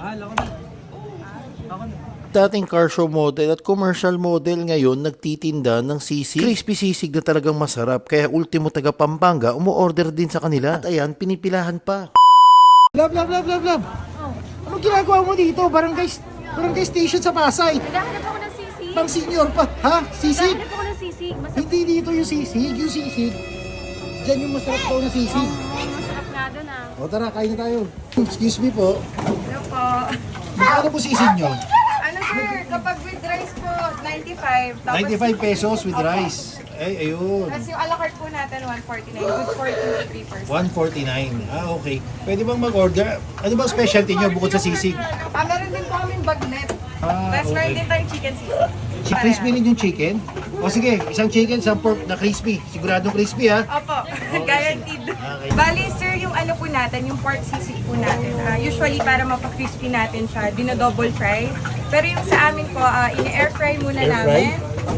Mahal ako na. Ako na. Dating car show model at commercial model ngayon nagtitinda ng sisig. Crispy sisig na talagang masarap. Kaya ultimo taga Pampanga umu-order din sa kanila. At ayan, pinipilahan pa. Love. Anong ginagawa mo dito? Barangay station sa Pasay. Naghahanap ako ng sisig. Pang senior pa. Ha? Sisig? Naghahanap ako ng sisig. Masarap. Hindi dito yung sisig. Yung sisig. Diyan yung masarap daw na sisig. Masarap nga doon ah. O tara, kain na tayo. Excuse me po. Ano po? Ano po sisig nyo? Ano sir, kapag with rice po, 95. Tapos, 95 pesos with rice. Ay, ayun. Tapos yung a la carte po natin, 149. Good for 23 persons. 149. Ah, okay. Pwede bang mag-order? Ano bang specialty nyo bukod sa sisig? Meron din po kaming bagnet. Ah, Tapos meron okay. din tayong chicken sisig. Crispy rin yung chicken? O sige, isang chicken, isang pork na crispy. Siguradong crispy ha? Opo, guaranteed. Okay. Bali sir, yung ano po natin, yung pork sisig po natin, usually para mapakrispy natin siya, dino-double fry. Pero yung sa amin po, ini-air fry muna Air fry? namin.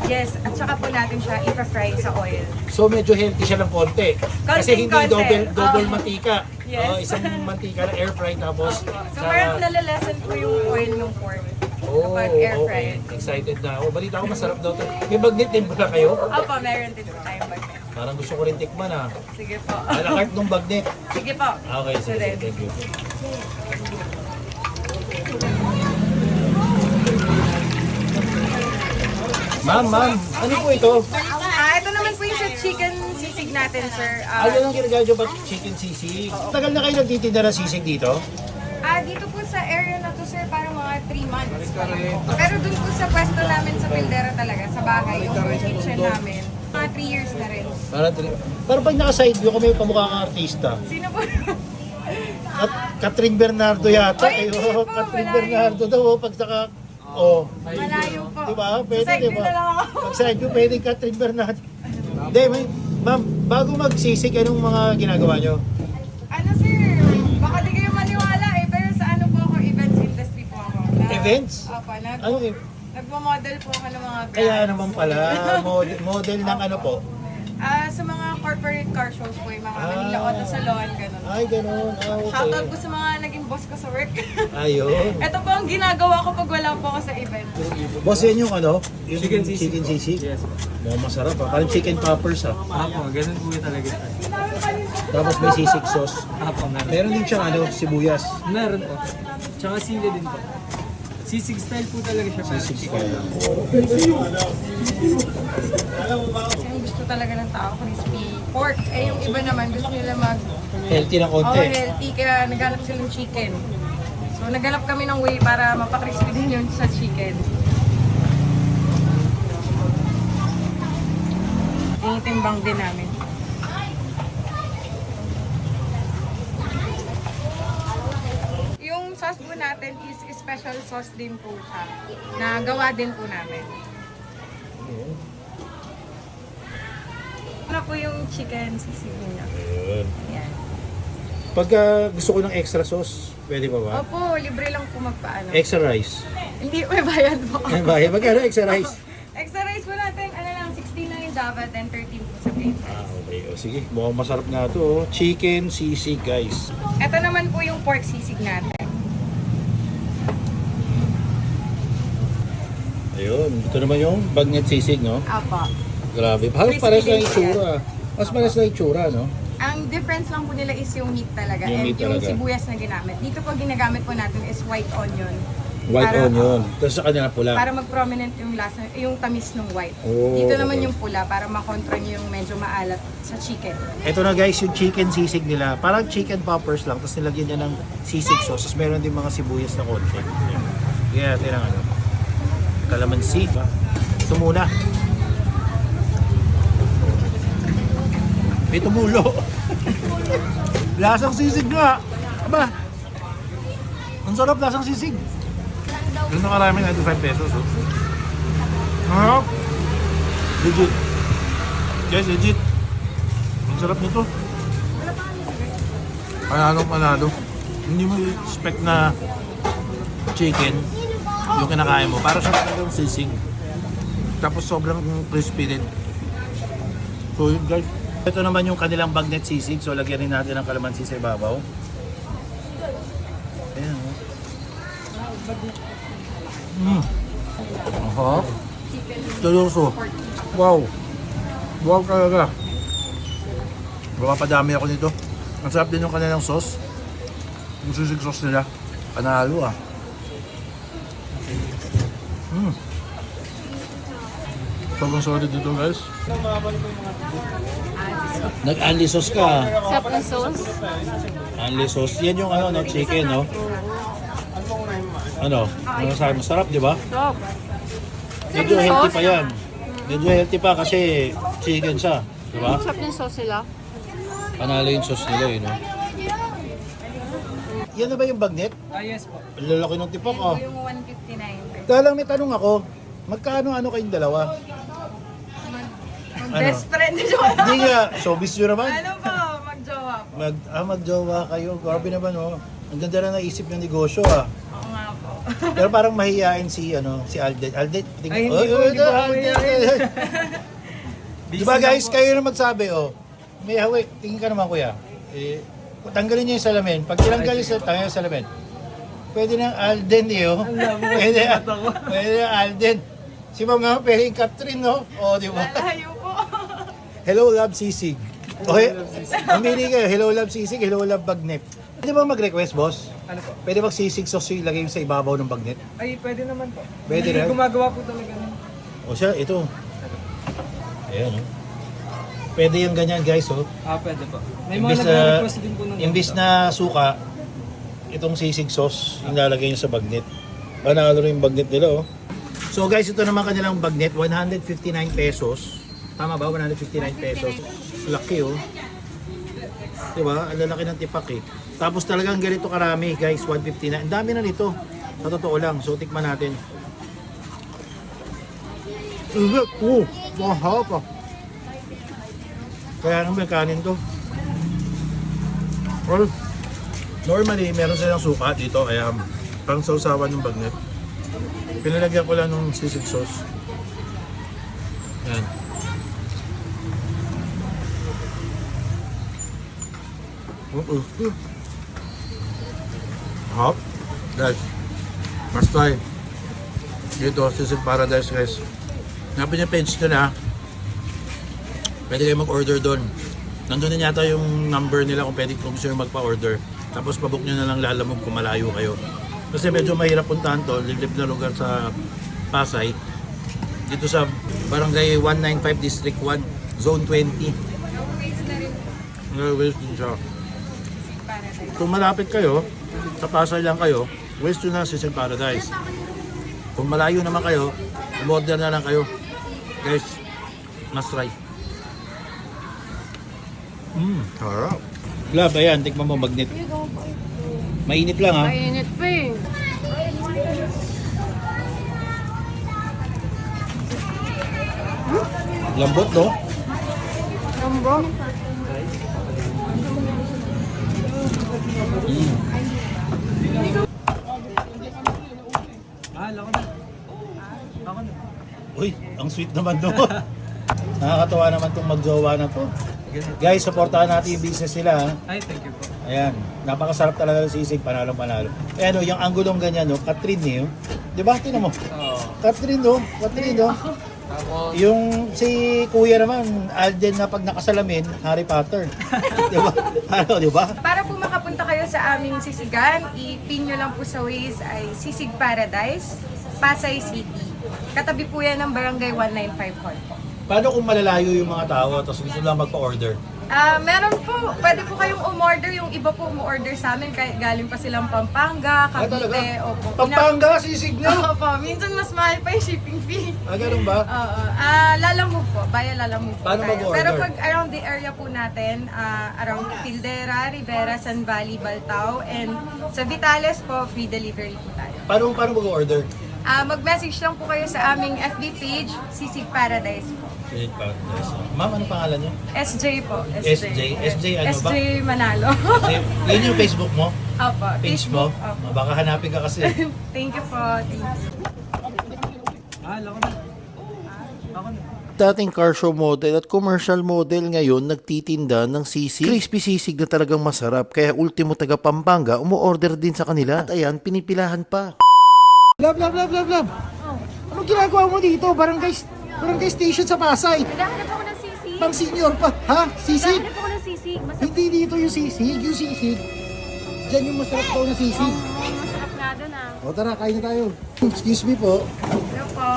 Yes, at saka po natin siya ipa-fry sa oil. So medyo healthy siya ng konti. Kasi hindi Konting-konti. double mantika. Yes. Isang mantika na air fry tapos So parang nalalasan po yung oil ng pork kapag air fry. okay. Excited na ako. Balita ko masarap daw to. May bagnet din pala kayo? Opo, meron din po tayong bagnet. Parang gusto ko rin tikman ha. Sige po. A la carte nung bagnet. Sige po. Okay, sige. Sige. Thank you. Ma'am, ano po ito? Ito naman po yung sa chicken sisig natin, sir. Ano lang ginagawa ba chicken sisig? Tagal na kayo nagtitinda ng sisig dito? Dito po sa area na to, sir, parang mga 3 months pa lang po. Pero dun po sa pwesto namin sa Pildera talaga, sa bahay, yung kitchen namin, mga 3 years na rin. Parang pag naka-side view kami pamukha kang artista. Sino po? At Catherine Bernardo yata. Ay, hindi Ayo, po, Catherine malayo. Bernardo daw pag saka Malayo po. Diba? Pwede, Sa side diba? view na lang ako. Pag side view, pwede Catherine Bernardo. Hindi, ma'am, bago magsisig, anong mga ginagawa nyo? Ano, sir? Baka di kayo maniwala eh, pero sa ano po ako, events industry po ako. Events? Opo, Anong nagmo-model po ako ng mga brands. kaya naman pala, model ng ano po? Sa mga corporate car shows po, yung mga Manila Auto Salon, ganun. Ay, ganun. Okay. Shoutout po sa mga naging boss ko sa work. Ayun. Ito po ang ginagawa ko pag wala po ako sa event. Boss, yan yung ano? Yung Chicken sisig. Chicken sisig? Yes. Mukhang masarap ha. Parang chicken poppers ha. Apo, ganun po yung talaga. Tapos may sisig sauce. Apo, meron. Meron din siyang ano, sibuyas. Meron po. Tsaka sili din po. Sisig style po talaga siya. Sisig kaya. Kasi yung gusto talaga ng tao, crispy pork. Eh yung iba naman, gusto nila Healthy ng konti. healthy, kaya naghanap sila ng chicken. So naghanap kami ng way para mapakrispy din yun sa chicken. Tinitimbang din namin. Yung sauce po natin is special sauce din po siya. Na gawa din po namin. Ano po yung chicken sisig niya? Ayun. Ayan. Pagka gusto ko ng extra sauce, pwede pa ba? Opo, libre lang po magpaano. Extra rice. Hindi, may bayad po. Ay, bakit? Magkano extra rice? Extra rice po natin, ano lang, 16 lang yung dapat and 13 po sa plain rice. Okay. O, sige. Mukhang masarap nga to. Oh. Chicken sisig, guys. Ito naman po yung pork sisig natin. Ayun. Ito naman yung bagnet sisig, no? Apo. Grabe. Halos Crispy pares lang din itsura. Mas pares lang itsura, no? Ang difference lang po nila is yung meat talaga Yung and meat yung talaga. sibuyas na ginamit. Dito po ginagamit po natin is white onion. White Para- onion. Tapos sa kanila pula. Para mag-prominent yung lasa, yung tamis ng white. Oh, Dito naman okay. yung pula para makontra niyo yung medyo maalat sa chicken. Ito na guys, yung chicken sisig nila. Parang chicken poppers lang. Tapos nilagyan niya ng sisig sauce. Tapos meron din mga sibuyas na konti. Kaya natin ang ano. Calamansi. Ito muna. May tumulo. Lasang sisig nga. Aba. Ang sarap lasang sisig. Doon na karami, 95 pesos. Oh. Legit. Guys, legit. Ang sarap nito. Panalong-panalo. Hindi mo expect na chicken yung kinakain mo. Para sa talagang sisig. Tapos sobrang crispy din. So yun guys. Ito naman yung kanilang bagnet sisig. So lagyan rin natin ng kalamansi sa ibabaw. Ayan. Oh. Aha. Seryoso. Wow. Wow talaga. Mapapadami ako nito. Ang sarap din yung kanilang sauce. Yung sisig sauce nila. Panalo ah. Sobrang solid dito guys. Nag-unli sauce ka. Sarap ng sauce. Unli sauce. Yan yung ano, no, chicken, no? Ano? Ano sabi mo? Sarap, di ba? Sarap. Medyo healthy pa yan. Medyo healthy pa kasi chicken siya. Di ba? Sarap ng sauce nila. Panalo yung sauce nila, no? Yan na ba yung bagnet? Yes po. Ang lalaki ng tipok, oh. Yung 159. Kaya lang may tanong ako, magkano kayong dalawa? Best friend. Jowa. Hindi nga, showbiz nyo naman. Ano po? Magjowa po. Magjowa kayo. Grabe naman, oh. Ang ganda na naisip ng negosyo, ah. Oo nga po. Pero parang mahihain si Alden. Alden, Ay, hindi po, hindi po ako mahihain. Diba guys, kayo na magsabi, oh. May hawik, tingin ka naman kuya. Tanggalin niyo yung salamin. Pag tinanggal yung salamin, pwede ng Alden, oh. Pwede ng Alden. Si Ma'am nga, pwede yung Catherine, no? O, di ba? Malayo po. Hello, Love Sisig. Okay, mamili kayo. Hello, Love Sisig. Hello, Love Bagnet. Pwede ba mag-request, boss? Ano po? Pwede ba sisig sauce yung ilagay mo sa ibabaw ng bagnet? Ay, pwede naman po. Pwede Hindi rin? gumagawa po talaga nun. O siya, ito. Ayan, oh. Pwede yung ganyan, guys, oh. Pwede po. May Imbis mga nag-request din po ng imbis na suka, itong sisig sauce yung lalagay nyo sa bagnet. Panalo rin yung bagnet nila, oh. So guys, ito naman kanilang bagnet, 159 pesos. Tama ba? 159 pesos. Laki, oh. Diba? Ang lalaki ng tipak, eh. Tapos talagang ganito karami, guys, 159. Ang dami na nito. Sa totoo lang. So, tikman natin. Mahal pa. Kaya naman kanin to. Well, normally, meron silang suka dito. Kaya pang sausawan ng bagnet. Pinalagyan ko lang ng sisig sauce. Yan. Hop. Guys, must try. Dito, Sisig Paradise, guys. Napin yung page ko na. Pwede kayo mag-order doon. Nandun din yata yung number nila kung pwede kung gusto nyo magpa-order. Tapos pabook nyo na lang Lalamove kung malayo kayo. Kasi medyo mahirap puntahan to. Liblib na lugar sa Pasay. Dito sa Barangay 195 District 1, Zone 20. Waste din siya. Kung malapit kayo, sa Pasay lang kayo, waste nyo na Sisig Paradise. Kung malayo naman kayo, umorder na lang kayo. Guys, must try. Harap. Love, ayan, tikman mo magnet. Mainit lang, ha? Mainit pa eh. Lambot, no? Lambot. Ako na. Ako na. Uy, ang sweet naman to. Nakakatawa naman tong magjowa na to. Guys, supportahan natin yung business nila, ha? Ay, thank you po. Ayan, napakasarap talaga ng sisig, panalo-panalo. Ayan, oh, yung anggulong ganyan, no? Catherine, eh, oh. Di ba? Tingnan mo. Oo. Catherine, no? Catherine, no? Yung si kuya naman, Alden na pag nakasalamin, Harry Potter. Di ba? Ano, di ba? Para po makapunta kayo sa aming sisigan, i-pin nyo lang po sa Waze ay Sisig Paradise, Pasay City. Katabi po yan ng Barangay 195 Hall po. Paano kung malalayo yung mga tao tapos gusto lang magpa-order? Meron po, pwede po kayong umorder, yung iba po umorder sa amin, kahit galing pa silang Pampanga, Cavite, opo. Pampanga, sisig nyo! Opo, minsan mas mahal pa yung shipping fee. Ganun ba? Oo. Lalamove po, via Lalamove po Paano tayo. mag-order? Pero pag around the area po natin, around Pildera, Rivera, San Valley, Baltao, and sa Vitales po, free delivery po tayo. Paano mag-order? Mag-message lang po kayo sa aming FB page, Sisig Paradise po. Sisig Paradise. Ma'am, ano pangalan nyo? SJ po. SJ. SJ ano ba? SJ Manalo. Yun yung Facebook mo? Opo, Page mo? Opo. Baka hanapin ka kasi. Thank you po. Thanks. Ako na. Ako na. Dating car show model at commercial model ngayon nagtitinda ng sisig. Crispy sisig na talagang masarap kaya ultimo taga Pampanga umuorder din sa kanila. At ayan, pinipilahan pa. Love. Anong ginagawa mo dito? Barangay station sa Pasay. Naghahanap ako ng sisig. Pang senior pa. Ha? Sisig? Naghahanap ako ng sisig. Hindi dito yung sisig. Yung sisig. Diyan yung masarap daw na sisig. Masarap nga doon ah. O tara, kain na tayo. Excuse me po. Ano po?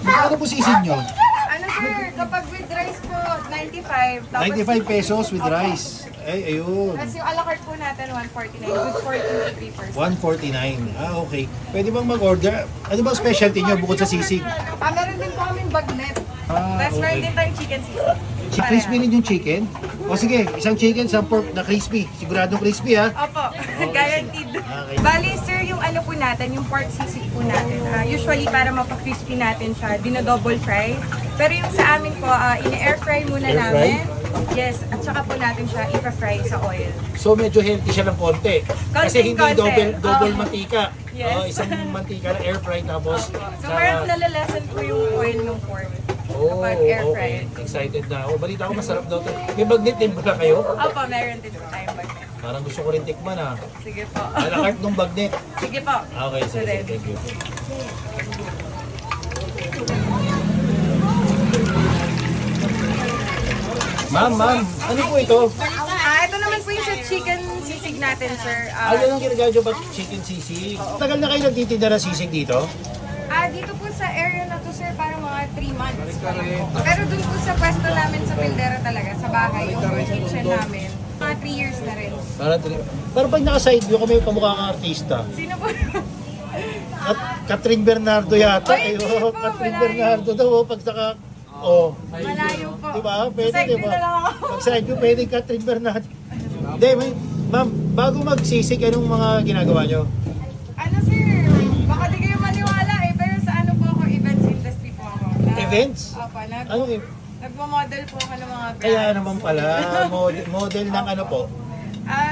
Ano po sisig nyo? Ano sir, kapag with rice po, 95. Tapos 95 pesos with rice. Ay, ayun. Tapos yung a la carte po natin, 149. With 43%. 149. Ah, okay. Pwede bang mag-order? Ano bang specialty nyo bukod sa sisig? Meron din po kaming bagnet. Ah, Tapos meron okay. din tayong chicken sisig. Crispy rin yung chicken? O sige, isang chicken, isang pork na crispy. Siguradong crispy ha? Opo, guaranteed. Okay. Bali sir, yung ano po natin, yung pork sisig po natin. Usually para mapa-crispy natin siya, dino-double fry. Pero yung sa amin po, ina-air fry muna Air fry? namin. Yes, at saka po natin siya ipa-fry sa oil. So medyo healthy siya ng konti. Kasi hindi Konting-konti. double Oo. mantika. Yes. Isang mantika na air fry tapos So parang nalalasan po yung oil ng pork kapag air fry. Excited na ako. Balita ko masarap daw to. May bagnet din pala kayo? Opo, meron din po tayong bagnet. Parang gusto ko rin tikman ah. Sige po. Alakart nung bagnet. Sige po. Okay, So sige. then, Thank you. Ma'am, ano po ito? ito naman po yung sa chicken sisig natin, sir. Ano ang ginagawa nyo ba chicken sisig? Tagal na kayo nagtitinda ng sisig dito? Dito po sa area na to, sir, parang mga 3 months. Pero dun po sa pwesto namin sa Pildera talaga, sa bahay, yung kitchen namin, mga 3 years na rin. Para pag naka-side view kami kamukha kang artista. Sino po? At Catherine Bernardo yata. Ay, hindi po, Catherine malayo. Bernardo daw. Pag saka, oh. Malayo po. Di ba? Pwede, Sa di side ba? na lang ako. Pag side view, pwede Catherine Bernardo. Hindi, ma'am, bago magsisig, anong mga ginagawa nyo? Ano, sir? Baka di kayo maniwala eh, pero sa ano po ako, events industry po ako. Events? Opo, Ano eh? nagmo-model po ako ng mga brands. Kaya naman pala, model ng ano po?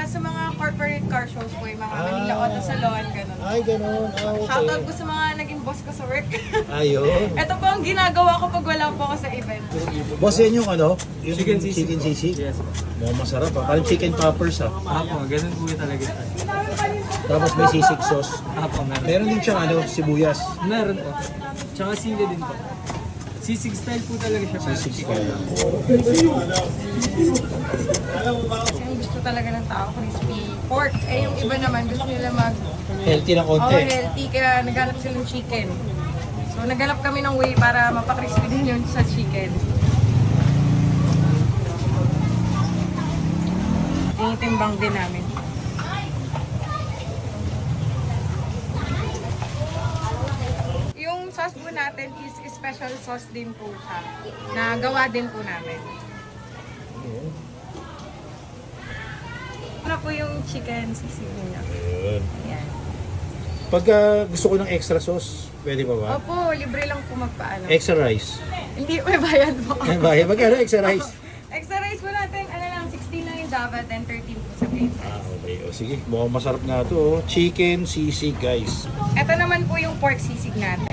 Sa mga corporate car shows po, yung mga Ah. Manila Auto Salon, ganun. Ay, ganun. Ah, Shoutout po okay. sa mga naging boss ko sa work. Ayun. Ito po ang ginagawa ko pag wala po ako sa event. Boss, yan yung ano? Yung Chicken sisig. Chicken sisig? Yes po. Mukhang masarap ah. Parang chicken poppers ah. Apo, ganun po yung talaga. Tapos may sisig sauce. Apo, meron. Meron din siyang ano, sibuyas. Meron po. Tsaka sili din po. Sisig style po talaga siya. Sisig style. Kasi yung gusto talaga ng tao, crispy pork. Eh yung iba naman, gusto nila Healthy na konti. healthy, kaya naghanap silang chicken. So naghanap kami ng way para mapakrispy din yun sa chicken. Tinitimbang din namin. Yung sauce po natin is special sauce din po siya. Na gawa din po namin. Ano po yung chicken sisig niya? Ayan. Pagka gusto ko ng extra sauce, pwede ba ba? Opo, libre lang po magpaano. Extra rice. Hindi, may bayad po. Ano ba? Magkano extra rice? Extra rice po natin, ano lang, 16 lang yung dapat and 13 po sa plain rice. Ah, okay. O sige, mukhang masarap na ito. Oh. Chicken sisig, guys. Ito naman po yung pork sisig natin.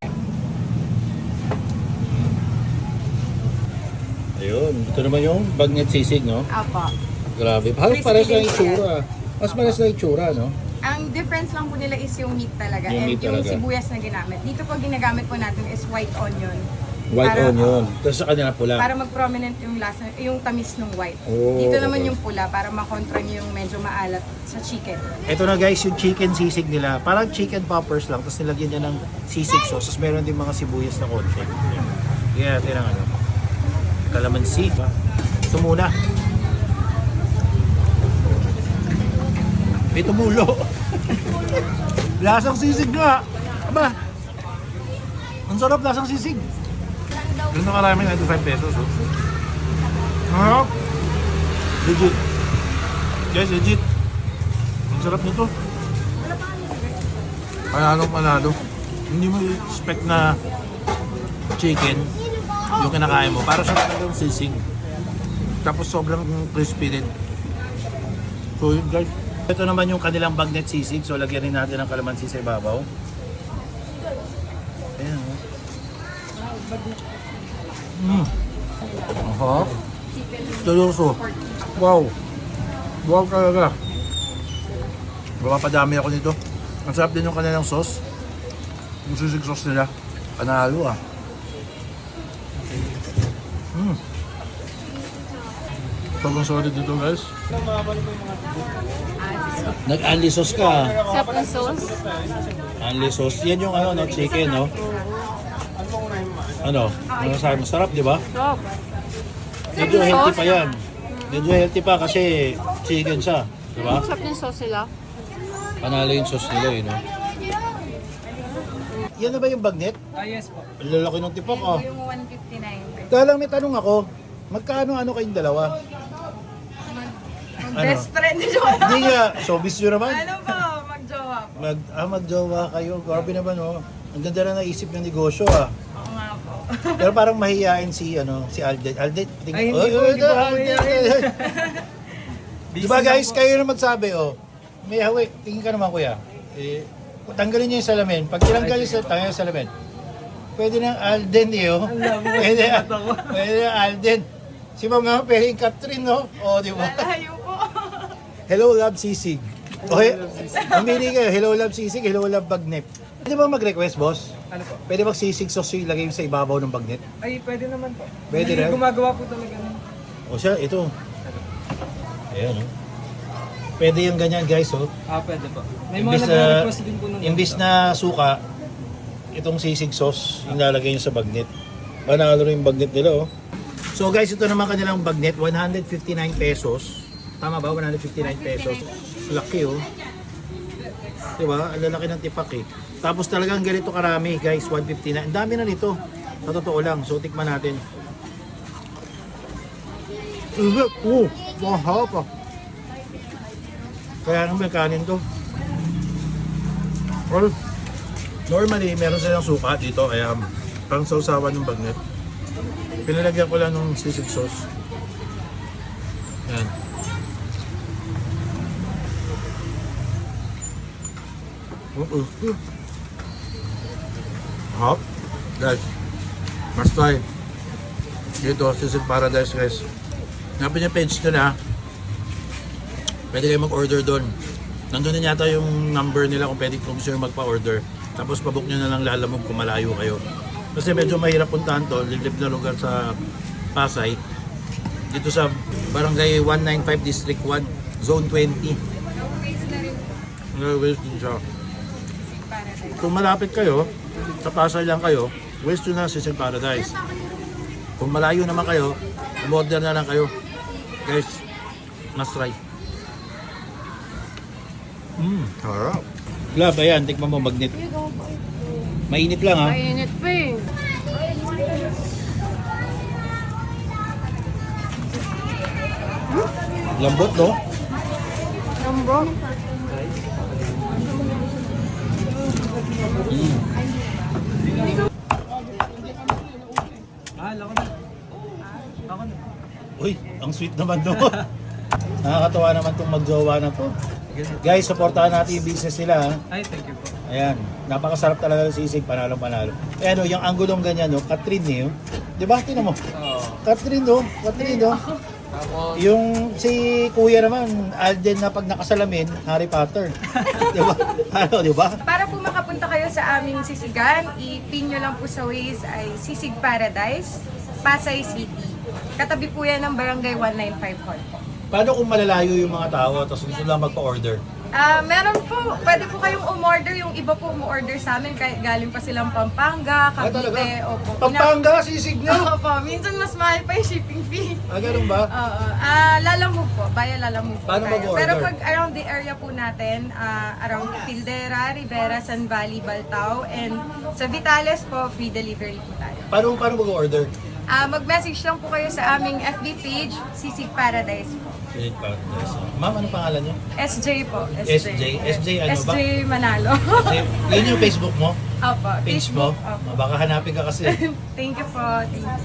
Ayun. Ito naman yung bagnet sisig, no? Apo. Grabe. Halos Crispy pares lang din itsura. Mas pares lang itsura, no? Ang difference lang po nila is yung meat talaga Yung and meat yung talaga. sibuyas na ginamit. Dito po ginagamit po natin is white onion. White Para- onion. Tapos sa kanila pula. Para mag-prominent yung lasa, yung tamis ng white. Oh, Dito naman okay. yung pula para makontra niyo yung medyo maalat sa chicken. Ito na guys, yung chicken sisig nila. Parang chicken poppers lang. Tapos nilagyan niya ng sisig sauce. Tapos meron din mga sibuyas na konti. Kaya natin ang ano. Kalamansi. Ito muna. May tumulo. Lasang sisig nga. Aba. Ang sarap lasang sisig. Ganun karami, 95 pesos. Oh. Harap. Legit. Guys, legit. Ang sarap nito. Panalo. Hindi mo expect na chicken yung kinakain mo. Para siya talagang sisig. Tapos sobrang crispy din. So yun guys. Ito naman yung kanilang bagnet sisig. So lagyan rin natin ng kalamansi sa ibabaw. Ayan o. Aha. Delicioso. Wow. Wow talaga. Mapapadami ako nito. Ang sarap din yung kanilang sauce. Yung sisig sauce nila, panalo ah. Sobrang solid dito guys. Nag-anli sauce ka. Sarap ng sauce. Anli sauce. Yan yung ano, no, chicken, no? Ano? Ano sabi mo? Sarap, di ba? Sarap. Medyo healthy pa yan. Medyo healthy pa kasi chicken siya. Di ba? Sarap ng sauce nila. Panalo yung sauce nila, no? Yan na ba yung bagnet? Yes po. Ang lalaki ng tipok, oh. Yung 159. Kaya lang may tanong ako, magkano kayong dalawa? Best friend ni Jowa. Hindi nga, showbiz nyo naman. Ano po, magjowa po. Magjowa kayo. Grabe naman, oh. Ang ganda na naisip ng negosyo, ah. Oo nga po. Pero parang mahihain si Alden. Alden, Ay, hindi po, hindi po ako mahihain. Diba guys, kayo na magsabi, oh. May hawi, tingin ka naman kuya. Tanggalin niyo yung salamin. Pag tinanggal yung salamin, pwede na Alden, oh. Pwede na Alden. Si Ma'am naman, pwede yung Catherine, no? O, di ba? Malayo po. Hello, Love Sisig. Okay, umili kayo. Hello, Love Sisig. Hello, Love Bagnet. Pwede ba mag-request, boss? Ano po? Pwede mag-sisig sauce yung ilagay sa ibabaw ng bagnet? Ay, pwede naman po. Pwede Hindi rin? gumagawa po talaga nun. O siya, ito. Ayan, oh. Pwede yung ganyan, guys, oh. Pwede po. May Imbis mga na, nag-request din po nun. imbis na suka, itong sisig sauce yung lalagay nyo sa bagnet. Panalo rin yung bagnet nila, oh. So guys, ito naman kanilang bagnet, 159 pesos. Tama ba? 159 pesos. Laki, oh. Diba? Ang lalaki ng tipak, eh. Tapos talagang ganito karami, guys, 159. Ang dami na nito. Sa totoo lang. So, tikman natin. Mahal pa. Kaya naman kanin to. Well, normally, meron silang suka dito. Kaya pang sausawan ng bagnet. Pinalagyan ko lang ng sisig sauce. Yan. Hop. Guys. Must try. Dito, Sisig Paradise guys. Napin yung page nila. Pwede kayo mag-order doon. Nandun na yata yung number nila kung pwede kung gusto nyo magpa-order. Tapos pabook nyo na lang Lalamove kung malayo kayo. Kasi medyo mahirap puntahan to, liblib na lugar sa Pasay. Dito sa Barangay 195 District 1, Zone 20. No-waste din siya. Kung malapit kayo, sa Pasay lang kayo, waste nyo na Sisig Paradise. Kung malayo naman kayo, umorder na lang kayo. Guys, must try. Harap. Love, ayan, tikman mo magnet. Mainit lang ha. Mainit pa eh. Lambot, no? Lambro. Lako na. Ako na. Uy, ang sweet naman no. Nakakatawa naman tong magjowa na to. Guys, supportahan natin yung business nila ha. Ay, thank you po. Ayan, napakasarap talaga ng sisig, panalo-panalo. Ayan o, yung anggulong ganyan no, Catherine eh. Di ba? Tinan mo. Catherine no, Catherine no. Yung si kuya naman, Alden na pag nakasalamin, Harry Potter. Di ba? Ano, di ba? Para po makapunta kayo sa aming sisigan, i-pin nyo lang po sa Waze ay Sisig Paradise, Pasay City. Katabi po yan ng Barangay 195 Hall po. Paano kung malalayo yung mga tao tapos gusto lang magpa-order? Meron po, pwede po kayong umorder, yung iba po umorder sa amin, kahit galing pa silang Pampanga, Cavite, opo. Pampanga, sisig nyo! Opo, minsan mas mahal pa yung shipping fee. Ganun ba? Oo. Lalamove po, via Lalamove po Paano tayo. mag-order? Pero pag around the area po natin, around Pildera, Rivera, San Valley, Baltao, and sa Vitales po, free delivery po tayo. Paano mag-order? Mag-message lang po kayo sa aming FB page, Sisig Paradise po. Sisig Paradise. Ma'am, ano pangalan nyo? SJ po. SJ. SJ ano ba? SJ Manalo. Yun yung Facebook mo? Opo. Page mo? Facebook. Opo. Baka hanapin ka kasi. Thank you po. Thank you.